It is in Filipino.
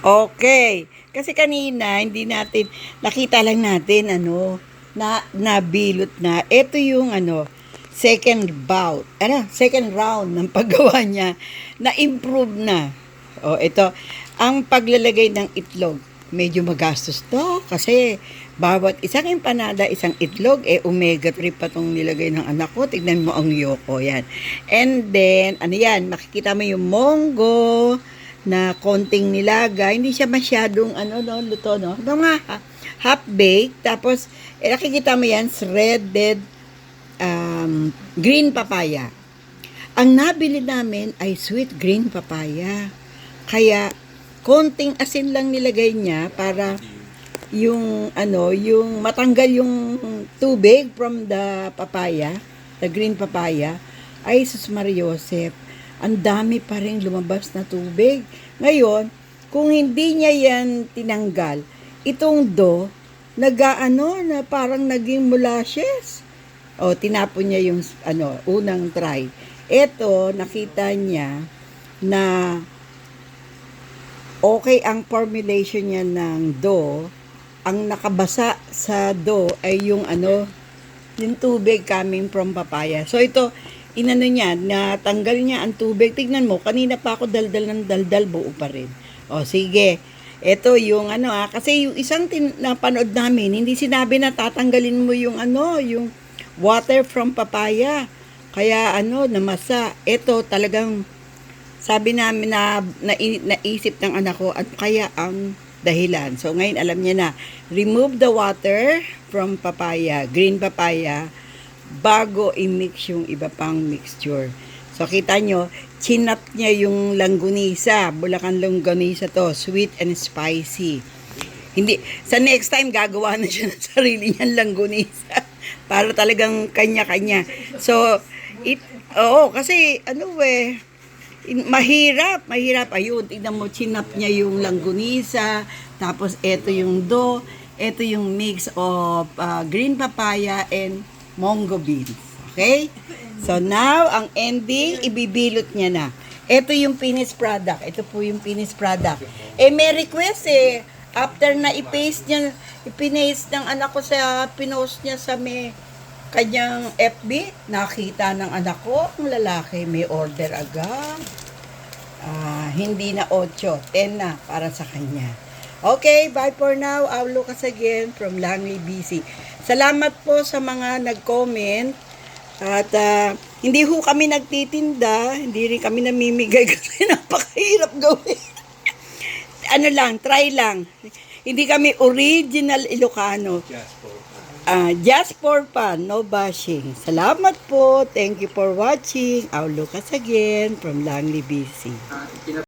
Okay. Kasi kanina, hindi natin, nakita lang natin, nabilot na. Ito yung, second round ng paggawa niya, na-improve na. O, ito, ang paglalagay ng itlog, medyo magastos to, kasi bawat isang empanada, isang itlog, omega 3 pa tong nilagay ng anak ko. Tignan mo ang yoko, yan. And then, makikita mo yung monggo, na konting nilaga, hindi siya masyadong luto, no? Mga half-baked, tapos nakikita mo yan, shredded green papaya. Ang nabili namin ay sweet green papaya. Kaya konting asin lang nilagay niya para yung yung matanggal yung tubig from the papaya, the green papaya. Ay, sus Mariosep, ang dami pa rin lumabas na tubig. Ngayon, kung hindi niya yan tinanggal, itong dough, na parang naging molasses. O, tinapon niya yung, unang try. Ito, nakita niya na okay ang formulation niya ng dough. Ang nakabasa sa dough ay yung, yung tubig coming from papaya. So, ito, niya, natanggal niya ang tubig. Tignan mo, kanina pa ako daldal ng daldal, buo pa rin. O, sige. Ito yung kasi yung isang napanood namin, hindi sinabi na tatanggalin mo yung yung water from papaya. Kaya namasa. Ito talagang sabi namin na naisip ng anak ko at kaya ang dahilan. So ngayon alam niya na, remove the water from papaya, green papaya, bago i-mix yung iba pang mixture. So, kita nyo, chinap niya yung langgunisa. Bulacan langgunisa to. Sweet and spicy. Hindi, sa next time, gagawa na siya ng sarili niyang langgunisa. Para talagang kanya-kanya. So, kasi, mahirap. Ayun, tignan mo, chinap niya yung langgunisa. Tapos, eto yung dough. Eto yung mix of green papaya and mongo beans. Okay? So, now, ang ending, ibibilot niya na. Ito yung finished product. Ito po yung finished product. May request after na i-paste ng anak ko sa, pinost niya sa kanyang FB, nakita ng anak ko, ang lalaki, may order agad. Hindi na 8, 10 na para sa kanya. Okay, bye for now. I'll look us again from Langley, BC. Salamat po sa mga nag-comment. At hindi ho kami nagtitinda, hindi rin kami namimigay kasi napakahirap gawin. Try lang. Hindi kami original Ilocano. Just for fun, no bashing. Salamat po. Thank you for watching. I'll look us again from Langley, BC.